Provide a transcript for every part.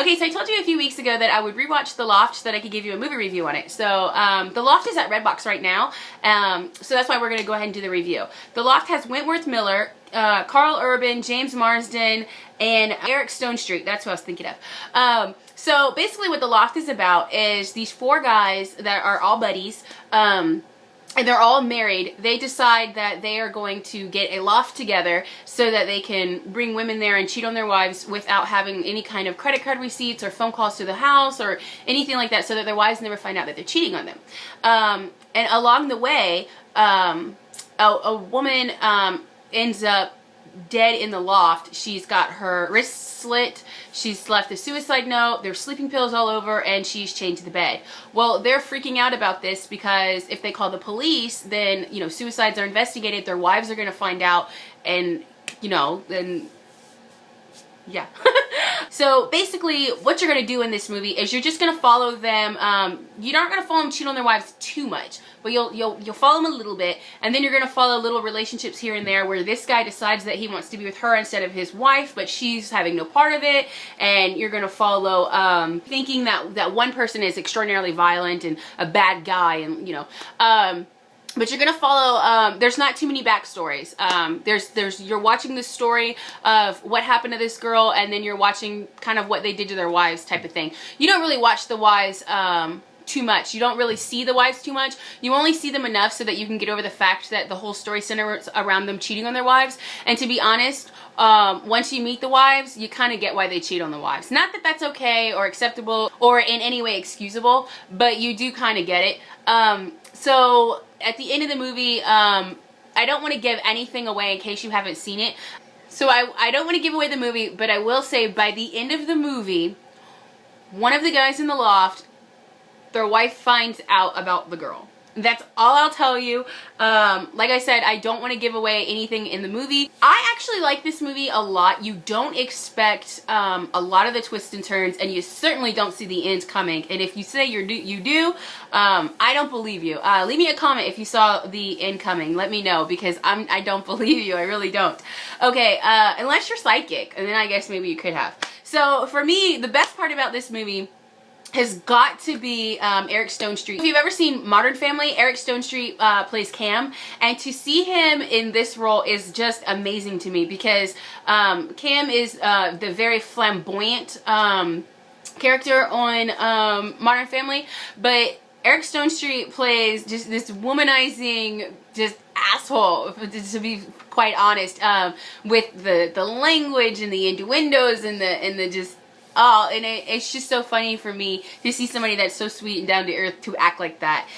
Okay, so I told you a few weeks ago that I would rewatch The Loft so that I could give you a movie review on it. So The Loft is at Redbox right now, so that's why we're going to go ahead and do the review. The Loft has Wentworth Miller, Carl Urban, James Marsden, and Eric Stonestreet. That's what I was thinking of. So basically what The Loft is about is these four guys that are all buddies, and they're all married. They decide that they are going to get a loft together so that they can bring women there and cheat on their wives without having any kind of credit card receipts or phone calls to the house or anything like that, so that their wives never find out that they're cheating on them. And along the way, a woman ends up dead in the loft. She's got her wrists slit, she's left a suicide note, there's sleeping pills all over, and she's chained to the bed. Well, they're freaking out about this because if they call the police, then, you know, suicides are investigated, their wives are going to find out, and, you know, then, yeah. So basically what you're going to do in this movie is you're just going to follow them. You're not going to follow them cheat on their wives too much, but you'll follow them a little bit, and then you're going to follow little relationships here and there where this guy decides that he wants to be with her instead of his wife, but she's having no part of it, and you're going to follow thinking that one person is extraordinarily violent and a bad guy, and, you know, but you're gonna follow. There's not too many backstories. You're watching the story of what happened to this girl, and then you're watching kind of what they did to their wives, type of thing. You don't really watch the wives too much. You don't really see the wives too much. You only see them enough so that you can get over the fact that the whole story centers around them cheating on their wives. And to be honest, once you meet the wives, you kind of get why they cheat on the wives. Not that that's okay or acceptable or in any way excusable, but you do kind of get it. So at the end of the movie, I don't want to give anything away in case you haven't seen it. So I don't want to give away the movie, but I will say by the end of the movie, one of the guys in the loft, their wife finds out about the girl. That's all I'll tell you. Like I said, I don't want to give away anything in the movie. I actually like this movie a lot. You don't expect a lot of the twists and turns, and you certainly don't see the end coming. And if you say you do, I don't believe you. Leave me a comment if you saw the end coming. Let me know, because I don't believe you. I really don't. Okay, unless you're psychic, and then I guess maybe you could have. So for me, the best part about this movie has got to be Eric Stonestreet. If you've ever seen Modern Family, Eric Stonestreet plays Cam, and to see him in this role is just amazing to me, because Cam is the very flamboyant character on Modern Family, but Eric Stonestreet plays just this womanizing, just asshole, to be quite honest, with the language and the innuendos and the just. Oh, and it's just so funny for me to see somebody that's so sweet and down to earth to act like that.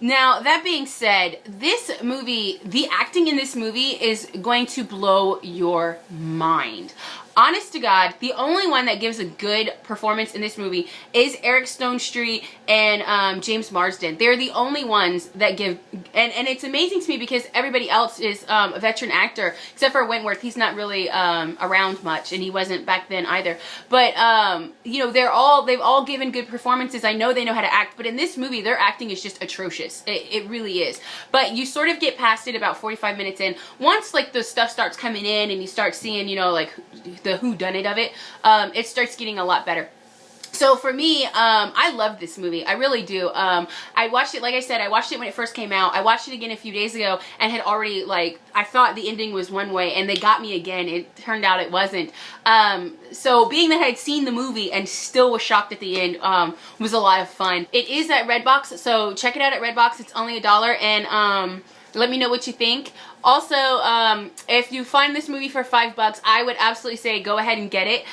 Now, that being said, this movie, the acting in this movie is going to blow your mind. Honest to God, the only one that gives a good performance in this movie is Eric Stonestreet and James Marsden. They're the only ones that give, and it's amazing to me because everybody else is a veteran actor, except for Wentworth. He's not really around much, and he wasn't back then either. But you know, they've all given good performances. I know they know how to act, but in this movie, their acting is just atrocious. It really is. But you sort of get past it about 45 minutes in. Once like the stuff starts coming in, and you start seeing, you know, like the whodunit of it starts getting a lot better. So for me, I love this movie. I really do. I watched it, like I said, I watched it when it first came out. I watched it again a few days ago and had already, like, I thought the ending was one way, and they got me again. It turned out it wasn't. So being that I had seen the movie and still was shocked at the end was a lot of fun. It is at Redbox, so check it out at Redbox. It's only $1, and let me know what you think. Also, if you find this movie for $5, I would absolutely say go ahead and get it.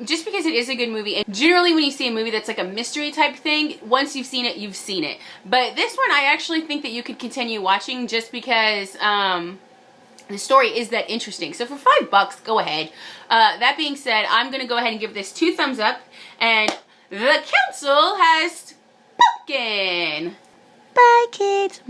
Just because it is a good movie. And generally when you see a movie that's like a mystery type thing, once you've seen it, you've seen it. But this one, I actually think that you could continue watching just because the story is that interesting. So for $5, go ahead. That being said, I'm going to go ahead and give this 2 thumbs up. And the council has spoken. Bye, kids.